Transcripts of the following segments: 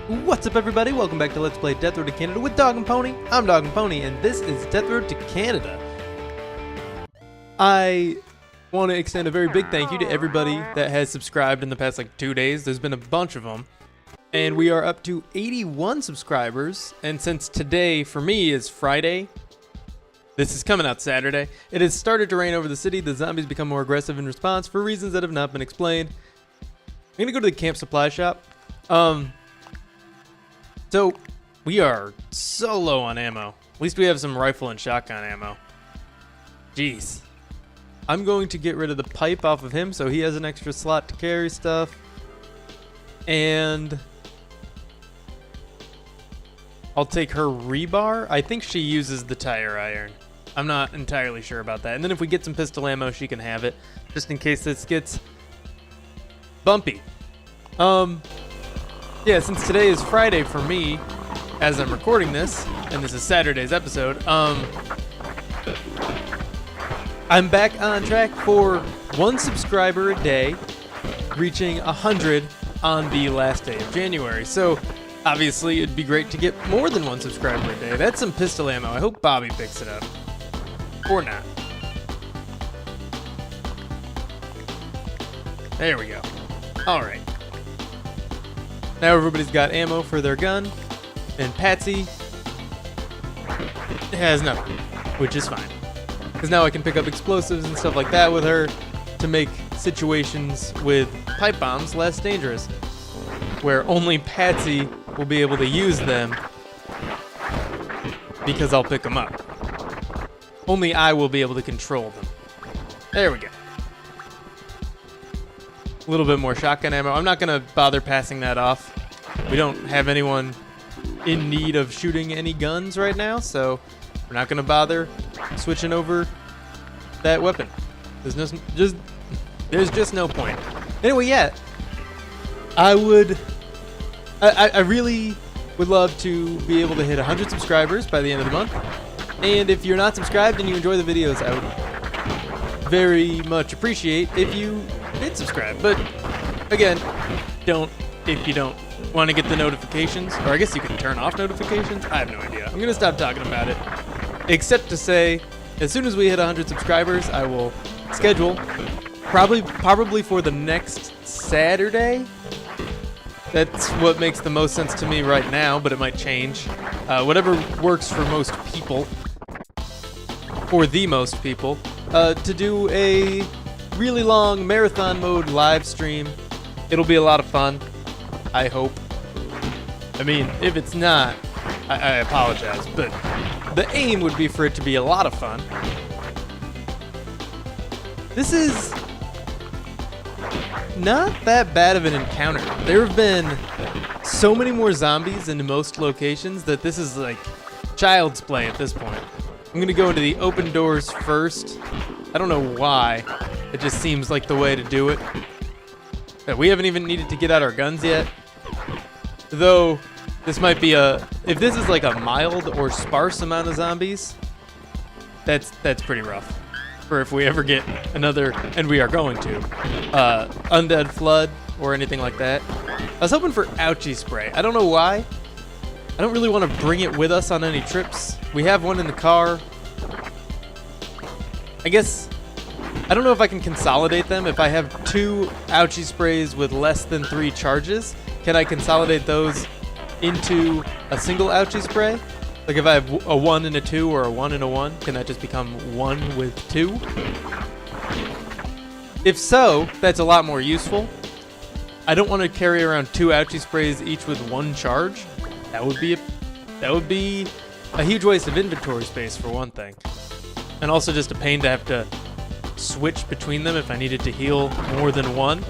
What's up, everybody? Welcome back to Let's Play Death Road to Canada with Dog and Pony. I'm Dog and Pony, and this is Death Road to Canada. I want to extend a very big thank you to everybody that has subscribed in the past 2 days. There's been a bunch of them, and we are up to 81 subscribers. And since today for me is Friday, this is coming out Saturday, it has started to rain over the city. The zombies become more aggressive in response for reasons that have not been explained. I'm gonna go to the camp supply shop. So, we are so low on ammo. At least we have some rifle and shotgun ammo. Jeez. I'm going to get rid of the pipe off of him so he has an extra slot to carry stuff. And I'll take her rebar. I think she uses the tire iron. I'm not entirely sure about that. And then if we get some pistol ammo, she can have it, just in case this gets bumpy. Yeah, since today is Friday for me, as I'm recording this, and this is Saturday's episode, I'm back on track for 1 subscriber a day, reaching 100 on the last day of January. So, obviously, it'd be great to get more than 1 subscriber a day. That's some pistol ammo. I hope Bobby picks it up. Or not. There we go. Alright. Now everybody's got ammo for their gun, and Patsy has nothing, which is fine. Because now I can pick up explosives and stuff like that with her to make situations with pipe bombs less dangerous, where only Patsy will be able to use them because I'll pick them up. Only I will be able to control them. There we go. A little bit more shotgun ammo. I'm not going to bother passing that off. We don't have anyone in need of shooting any guns right now, so we're not going to bother switching over that weapon. There's just no point. Anyway, yeah. I really would love to be able to hit 100 subscribers by the end of the month. And if you're not subscribed and you enjoy the videos, I would very much appreciate if you did subscribe. But again, if you don't want to get the notifications, or I guess you can turn off notifications. I have no idea. I'm gonna stop talking about it, except to say, as soon as we hit 100 subscribers, I will schedule probably for the next Saturday. That's what makes the most sense to me right now, but it might change. Whatever works for most people, for the most people, to do a really long marathon mode live stream. It'll be a lot of fun, I hope. I mean, if it's not, I apologize, but the aim would be for it to be a lot of fun. This is not that bad of an encounter. There have been so many more zombies in most locations that this is like child's play at this point. I'm gonna go into the open doors first. I don't know why. It just seems like the way to do it. We haven't even needed to get out our guns yet. Though, this might be if this is like a mild or sparse amount of zombies, that's pretty rough. For if we ever get another, and we are going to, undead flood or anything like that. I was hoping for ouchie spray. I don't know why. I don't really want to bring it with us on any trips. We have one in the car. I guess, I don't know if I can consolidate them. If I have 2 ouchie sprays with less than 3 charges, can I consolidate those into a single ouchie spray? Like if I have a 1 and a 2 or a 1 and a 1, can that just become 1 with 2? If so, that's a lot more useful. I don't want to carry around 2 ouchie sprays each with 1 charge. That would be a huge waste of inventory space for one thing. And also just a pain to have to switch between them if I needed to heal more than 1.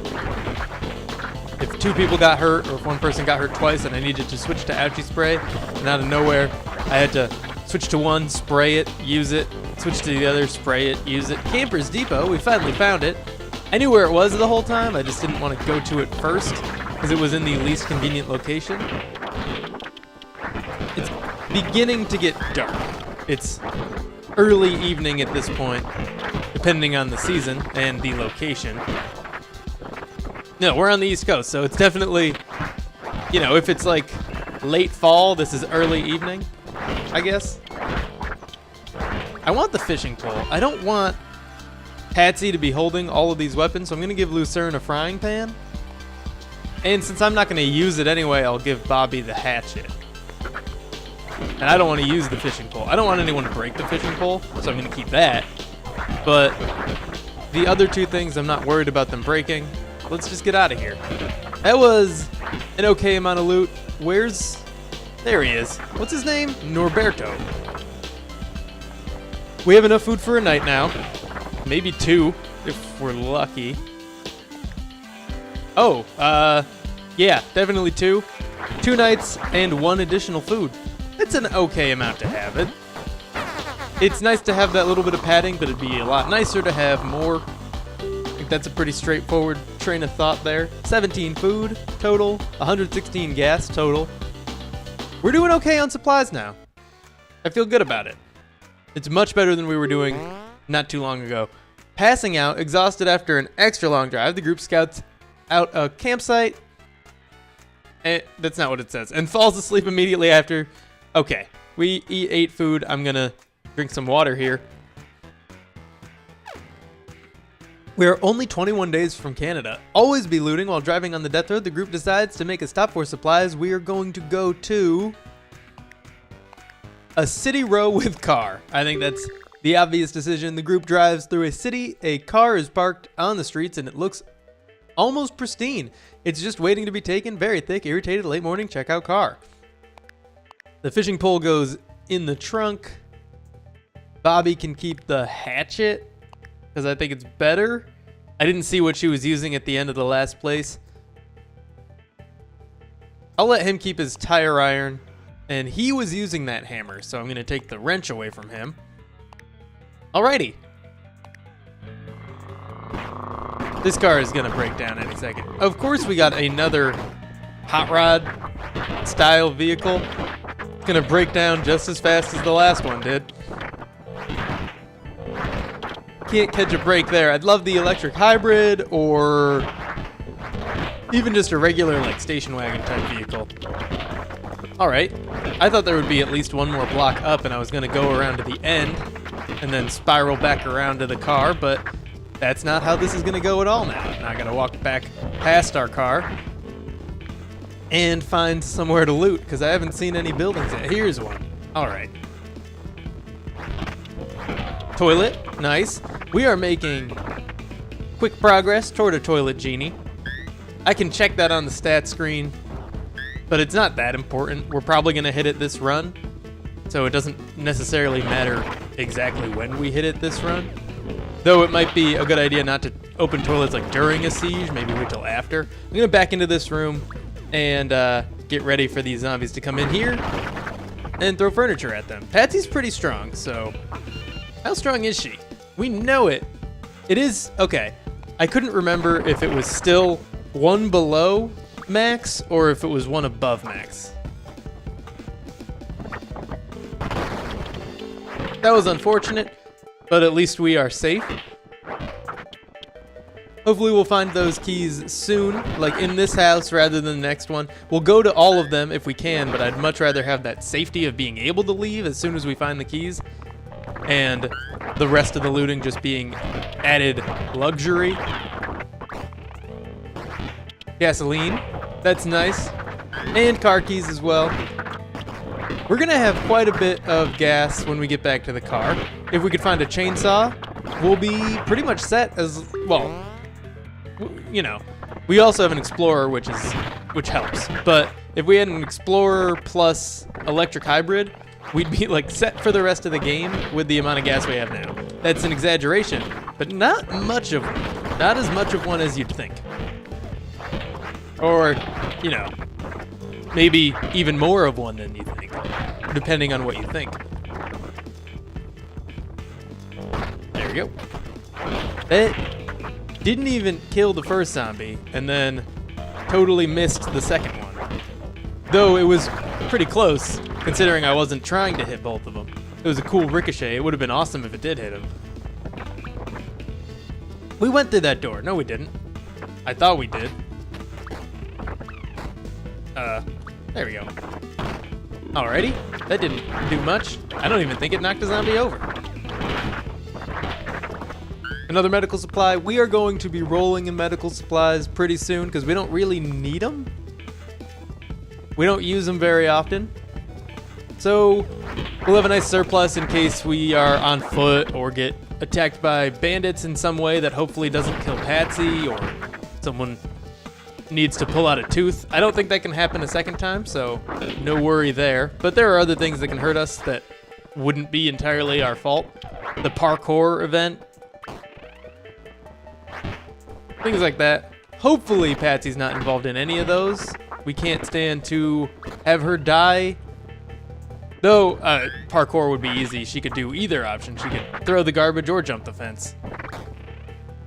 If 2 people got hurt, or if 1 person got hurt twice and I needed to switch to ouchie spray, and out of nowhere I had to switch to 1, spray it, use it, switch to the other, spray it, use it. Camper's Depot, we finally found it. I knew where it was the whole time, I just didn't want to go to it first, because it was in the least convenient location. It's beginning to get dark. It's early evening at this point, depending on the season and the location. No, we're on the East Coast, so it's definitely, you know, if it's like late fall. This is early evening, I guess. I want the fishing pole. I don't want Patsy to be holding all of these weapons, so I'm going to give Lucerne a frying pan. And since I'm not going to use it anyway, I'll give Bobby the hatchet. And I don't want to use the fishing pole. I don't want anyone to break the fishing pole, so I'm going to keep that. But the other two things, I'm not worried about them breaking. Let's just get out of here. That was an okay amount of loot. Where's... There he is. What's his name? Norberto. We have enough food for a night now. Maybe 2, if we're lucky. Oh, yeah, definitely 2. 2 nights and 1 additional food. It's an okay amount to have it. It's nice to have that little bit of padding, but it'd be a lot nicer to have more. I think that's a pretty straightforward train of thought there. 17 food total, 116 gas total. We're doing okay on supplies now. I feel good about it. It's much better than we were doing not too long ago. Passing out, exhausted after an extra long drive, the group scouts out a campsite. That's not what it says. And falls asleep immediately after. Okay, we ate food. I'm gonna drink some water here. We are only 21 days from Canada. Always be looting while driving on the death road. The group decides to make a stop for supplies. We are going to go to a city row with car. I think that's the obvious decision. The group drives through a city. A car is parked on the streets and it looks almost pristine. It's just waiting to be taken. Very thick, irritated, late morning checkout car. The fishing pole goes in the trunk. Bobby can keep the hatchet because I think it's better. I didn't see what she was using at the end of the last place. I'll let him keep his tire iron. And he was using that hammer, so I'm going to take the wrench away from him. Alrighty. This car is going to break down any second. Of course, we got another hot rod style vehicle. It's going to break down just as fast as the last one did. Can't catch a break there. I'd love the electric hybrid or even just a regular like station wagon type vehicle. Alright. I thought there would be at least one more block up and I was going to go around to the end and then spiral back around to the car, but that's not how this is going to go at all now. Now I got to walk back past our car and find somewhere to loot because I haven't seen any buildings yet. Here's one. Alright. Toilet. Nice. We are making quick progress toward a toilet genie. I can check that on the stat screen, but it's not that important. We're probably going to hit it this run, so it doesn't necessarily matter exactly when we hit it this run. Though it might be a good idea not to open toilets like during a siege, maybe wait till after. I'm going to back into this room and get ready for these zombies to come in here and throw furniture at them. Patsy's pretty strong, so how strong is she? We know it. It is, okay. I couldn't remember if it was still one below max or if it was one above max. That was unfortunate, but at least we are safe. Hopefully we'll find those keys soon, like in this house rather than the next one. We'll go to all of them if we can, but I'd much rather have that safety of being able to leave as soon as we find the keys, and the rest of the looting just being added luxury. Gasoline, that's nice, and car keys as well. We're gonna have quite a bit of gas when we get back to the car. If we could find a chainsaw, we'll be pretty much set as, well, you know, we also have an Explorer, which helps. But if we had an Explorer plus electric hybrid, we'd be like set for the rest of the game with the amount of gas we have now. That's an exaggeration, but not as much of one as you'd think. Or, you know, maybe even more of one than you think, depending on what you think. There we go. That didn't even kill the first zombie, and then totally missed the second one. Though it was pretty close, considering I wasn't trying to hit both of them. It was a cool ricochet. It would have been awesome if it did hit him. We went through that door. No, we didn't. I thought we did. There we go. Alrighty, that didn't do much. I don't even think it knocked a zombie over. Another medical supply. We are going to be rolling in medical supplies pretty soon because we don't really need them. We don't use them very often. So we'll have a nice surplus in case we are on foot or get attacked by bandits in some way that hopefully doesn't kill Patsy, or someone needs to pull out a tooth. I don't think that can happen a second time, so no worry there. But there are other things that can hurt us that wouldn't be entirely our fault. The parkour event. Things like that. Hopefully Patsy's not involved in any of those. We can't stand to have her die. Though, parkour would be easy. She could do either option. She could throw the garbage or jump the fence.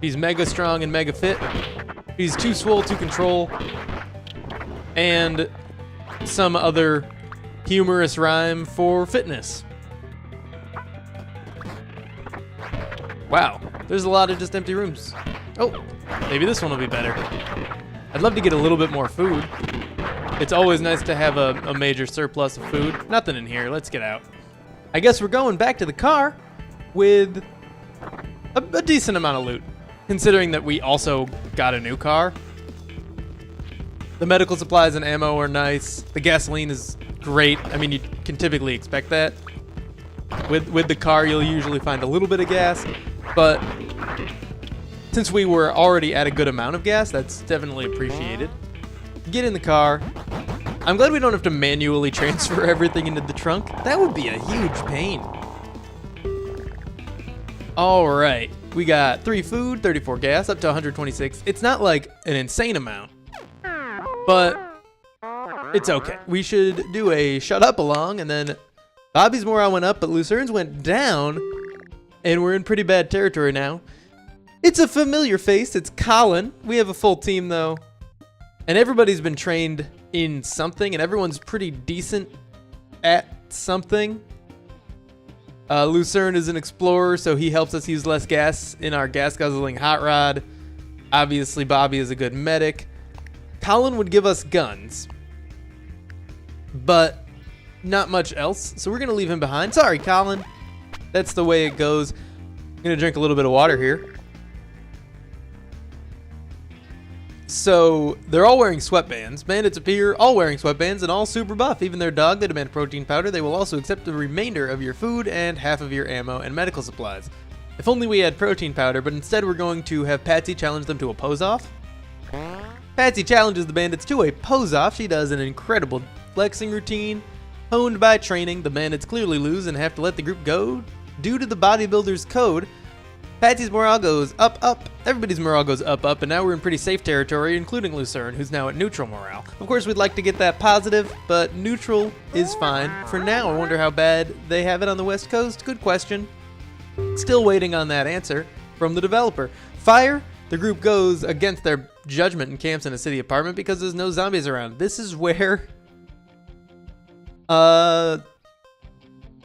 She's mega strong and mega fit. She's too swole to control. And some other humorous rhyme for fitness. Wow, there's a lot of just empty rooms. Oh, maybe this one will be better. I'd love to get a little bit more food. It's always nice to have a major surplus of food. Nothing in here, let's get out. I guess we're going back to the car with a decent amount of loot, considering that we also got a new car. The medical supplies and ammo are nice. The gasoline is great. I mean, you can typically expect that. With the car, you'll usually find a little bit of gas, but since we were already at a good amount of gas, that's definitely appreciated. Get in the car. I'm glad we don't have to manually transfer everything into the trunk. That would be a huge pain. All right, we got 3 food, 34 gas, up to 126. It's not like an insane amount, but it's okay. We should do a shut up along, and then Bobby's morale went up, but Lucerne's went down, and we're in pretty bad territory now. It's a familiar face. It's Colin. We have a full team, though. And everybody's been trained in something, and everyone's pretty decent at something. Lucerne is an explorer, so he helps us use less gas in our gas-guzzling hot rod. Obviously, Bobby is a good medic. Colin would give us guns, but not much else, so we're going to leave him behind. Sorry, Colin. That's the way it goes. I'm going to drink a little bit of water here. So they're all wearing sweatbands. Bandits appear all wearing sweatbands and all super buff. Even their dog, they demand protein powder. They will also accept the remainder of your food and half of your ammo and medical supplies. If only we had protein powder, but instead we're going to have Patsy challenge them to a pose-off. Patsy challenges the bandits to a pose-off. She does an incredible flexing routine. Honed by training, the bandits clearly lose and have to let the group go due to the bodybuilder's code. Patsy's morale goes up, up. Everybody's morale goes up, up, and now we're in pretty safe territory, including Lucerne, who's now at neutral morale. Of course, we'd like to get that positive, but neutral is fine. For now, I wonder how bad they have it on the West Coast. Good question. Still waiting on that answer from the developer. Fire, the group goes against their judgment and camps in a city apartment because there's no zombies around. This is where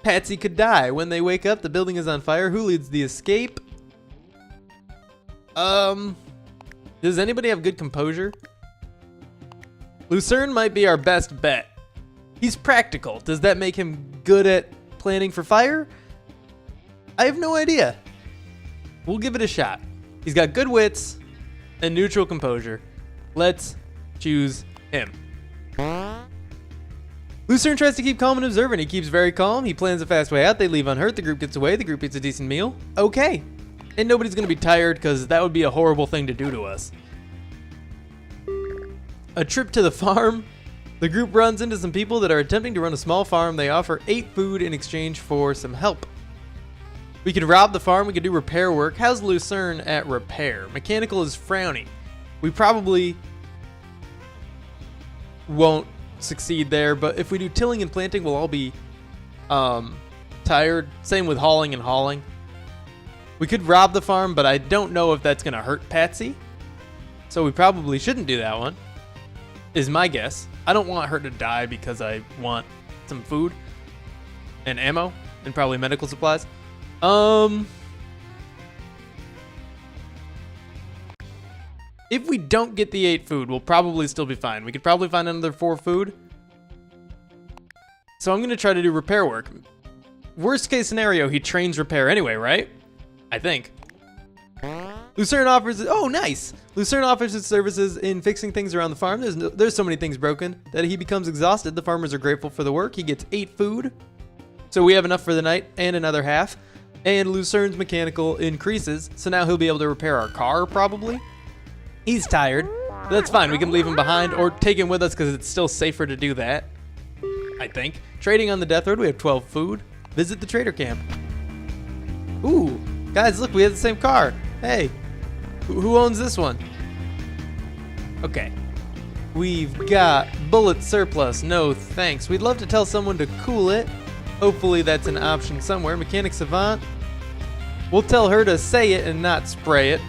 Patsy could die. When they wake up, the building is on fire. Who leads the escape? Does anybody have good composure? Lucerne might be our best bet. He's practical. Does that make him good at planning for fire? I have no idea. We'll give it a shot. He's got good wits and neutral composure. Let's choose him. Lucerne tries to keep calm and observant. He keeps very calm. He plans a fast way out. They leave unhurt. The group gets away. The group eats a decent meal. Okay. And nobody's going to be tired because that would be a horrible thing to do to us. A trip to the farm. The group runs into some people that are attempting to run a small farm. They offer 8 food in exchange for some help. We could rob the farm. We could do repair work. How's Lucerne at repair? Mechanical is frowny. We probably won't succeed there, but if we do tilling and planting, we'll all be tired. Same with hauling and hauling. We could rob the farm, but I don't know if that's going to hurt Patsy. So we probably shouldn't do that one, is my guess. I don't want her to die because I want some food and ammo and probably medical supplies. If we don't get the 8 food, we'll probably still be fine. We could probably find another 4 food. So I'm going to try to do repair work. Worst case scenario, he trains repair anyway, right? I think. Lucerne offers, oh nice! Lucerne offers his services in fixing things around the farm. There's so many things broken that he becomes exhausted. The farmers are grateful for the work. He gets 8 food. So we have enough for the night and another half. And Lucerne's mechanical increases, so now he'll be able to repair our car, probably. He's tired. That's fine, we can leave him behind or take him with us because it's still safer to do that, I think. Trading on the death road, we have 12 food. Visit the trader camp. Ooh, guys, look, we have the same car. Hey, who owns this one? Okay. We've got bullet surplus, no thanks. We'd love to tell someone to cool it. Hopefully that's an option somewhere. Mechanic Savant. We'll tell her to say it and not spray it.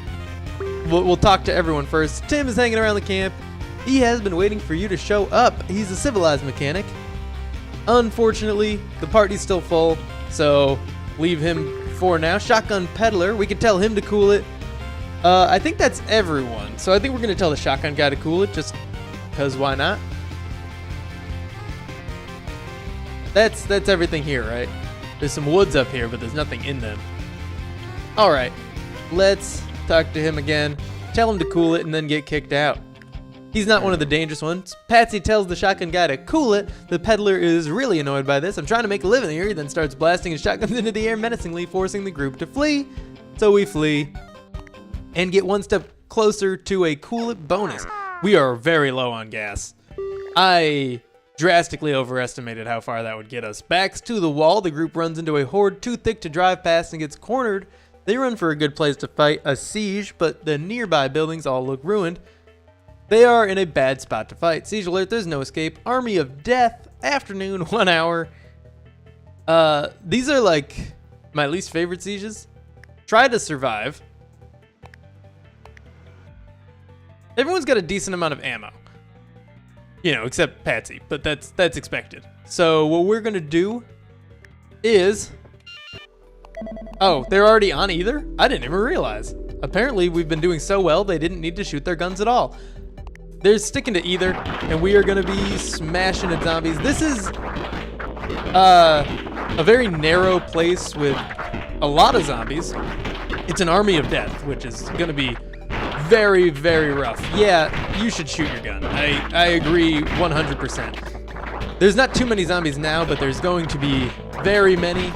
We'll talk to everyone first. Tim is hanging around the camp. He has been waiting for you to show up. He's a civilized mechanic. Unfortunately, the party's still full, so leave him for now. Shotgun Peddler, we could tell him to cool it. I think that's everyone. So I think we're going to tell the shotgun guy to cool it, just because why not? That's everything here, right? There's some woods up here, but there's nothing in them. All right, let's talk to him again. Tell him to cool it and then get kicked out. He's not one of the dangerous ones. Patsy tells the shotgun guy to cool it. The peddler is really annoyed by this. I'm trying to make a living here. He then starts blasting his shotguns into the air menacingly, forcing the group to flee. So we flee and get one step closer to a cool it bonus. We are very low on gas. I drastically overestimated how far that would get us. Backs to the wall, the group runs into a horde too thick to drive past and gets cornered. They run for a good place to fight a siege, but the nearby buildings all look ruined. They are in a bad spot to fight. Siege alert, there's no escape. Army of Death, afternoon, 1 hour. These are like my least favorite sieges. Try to survive. Everyone's got a decent amount of ammo. You know, except Patsy, but that's expected. So what we're gonna do is, oh, they're already on either? I didn't even realize. Apparently we've been doing so well they didn't need to shoot their guns at all. They're sticking to either, and we are gonna be smashing at zombies. This is a very narrow place with a lot of zombies. It's an army of death, which is gonna be very, very rough. Yeah, you should shoot your gun. I agree 100%. There's not too many zombies now, but there's going to be very many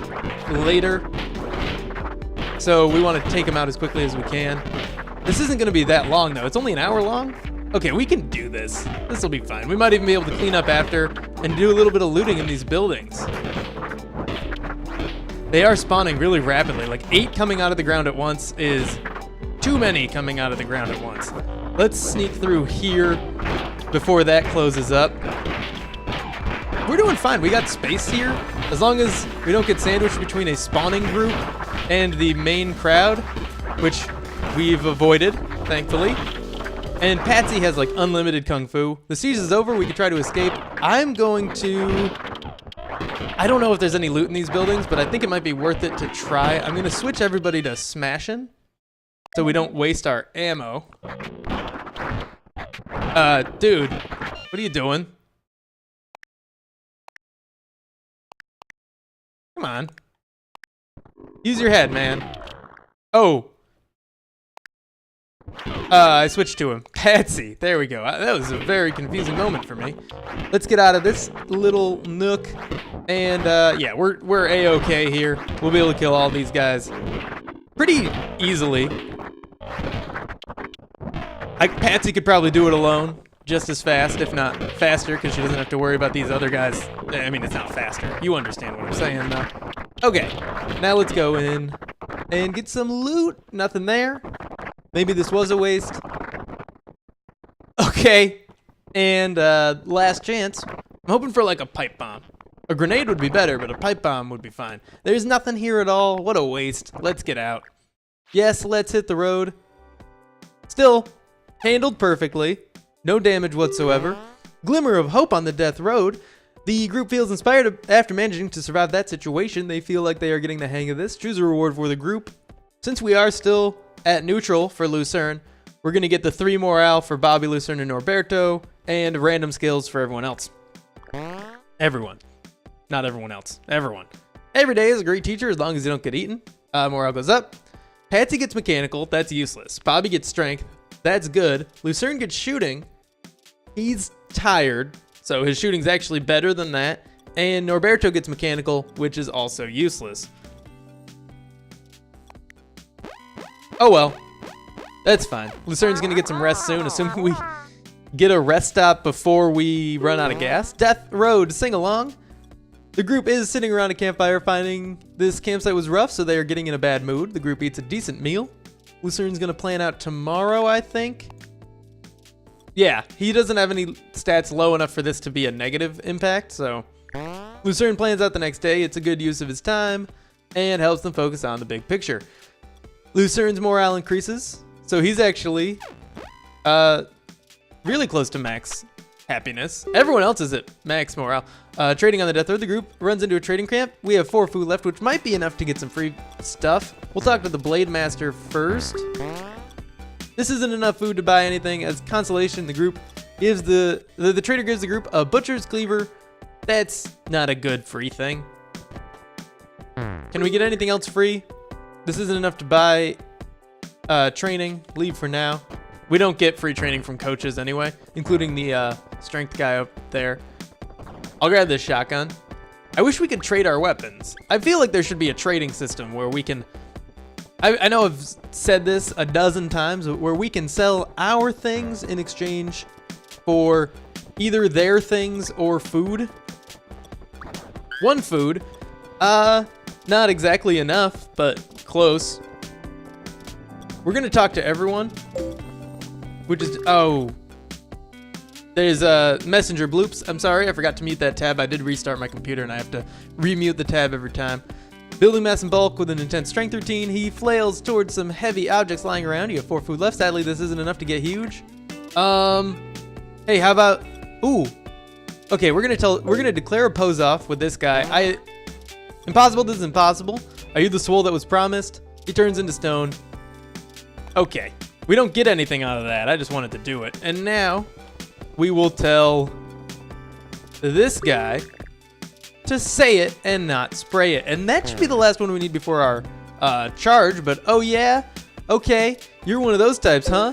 later. So we want to take them out as quickly as we can. This isn't going to be that long, though. It's only an hour long. Okay, we can do this. This will be fine. We might even be able to clean up after and do a little bit of looting in these buildings. They are spawning really rapidly. Like 8 coming out of the ground at once is too many coming out of the ground at once. Let's sneak through here before that closes up. We're doing fine. We got space here. As long as we don't get sandwiched between a spawning group and the main crowd, which we've avoided, thankfully. And Patsy has like unlimited kung fu. The siege is over. We can try to escape. I'm going to... I don't know if there's any loot in these buildings, but I think it might be worth it to try. I'm going to switch everybody to smashing, so we don't waste our ammo. Dude, what are you doing? Come on. Use your head, man. Oh. I switched to him. Patsy, there we go. That was a very confusing moment for me. Let's get out of this little nook. And, yeah, we're A-okay here. We'll be able to kill all these guys pretty easily. Patsy could probably do it alone just as fast, if not faster, because she doesn't have to worry about these other guys. I mean, it's not faster. You understand what I'm saying, though. Okay, now let's go in and get some loot. Nothing there. Maybe this was a waste. Okay, and last chance. I'm hoping for like a pipe bomb. A grenade would be better, but a pipe bomb would be fine. There's nothing here at all. What a waste. Let's get out. Yes, let's hit the road. Still, handled perfectly. No damage whatsoever. Glimmer of hope on the death road. The group feels inspired after managing to survive that situation. They feel like they are getting the hang of this. Choose a reward for the group. Since we are still at neutral for Lucerne, we're going to get the 3 morale for Bobby, Lucerne, and Norberto, and random skills for everyone else. Everyone. not everyone else. Everyone. Every day is a great teacher as long as you don't get eaten. Morale goes up. Patsy gets mechanical. That's useless. Bobby gets strength. That's good. Lucerne gets shooting. He's tired, so his shooting's actually better than that. And Norberto gets mechanical, which is also useless. Oh well. That's fine. Lucerne's gonna get some rest soon, assuming we get a rest stop before we run out of gas. Death Road, sing along. The group is sitting around a campfire, finding this campsite was rough, so they are getting in a bad mood. The group eats a decent meal. Lucerne's gonna plan out tomorrow, I think. Yeah, he doesn't have any stats low enough for this to be a negative impact, so Lucerne plans out the next day. It's a good use of his time and helps them focus on the big picture. Lucerne's morale increases, so he's actually really close to max happiness. Everyone else is at max morale. Trading on the Death Road, the group runs into a trading camp. We have 4 food left, which might be enough to get some free stuff. We'll talk to the Blade Master first. This isn't enough food to buy anything. As consolation, the group gives the trader gives the group a butcher's cleaver. That's not a good free thing. Can we get anything else free? This isn't enough to buy training. Leave for now. We don't get free training from coaches anyway, including the strength guy up there. I'll grab this shotgun. I wish we could trade our weapons. I feel like there should be a trading system where we can... I know I've said this a dozen times, but where we can sell our things in exchange for either their things or food. One food. Not exactly enough, but close. We're gonna talk to everyone, which is, oh. There's messenger bloops. I'm sorry, I forgot to mute that tab. I did restart my computer and I have to remute the tab every time. Building mass in bulk with an intense strength routine. He flails towards some heavy objects lying around. You have 4 food left. Sadly, this isn't enough to get huge. Hey, how about, ooh. Okay, we're gonna declare a pose off with this guy. Impossible, this is impossible. Are you the swole that was promised? He turns into stone. Okay, we don't get anything out of that. I just wanted to do it. And now, we will tell this guy to say it and not spray it. And that should be the last one we need before our charge, but oh yeah? Okay, you're one of those types, huh?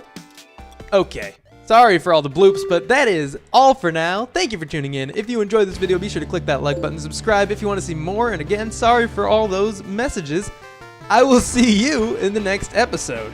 Okay. Sorry for all the bloops, but that is all for now. Thank you for tuning in. If you enjoyed this video, be sure to click that like button, subscribe if you want to see more, and again, sorry for all those messages. I will see you in the next episode.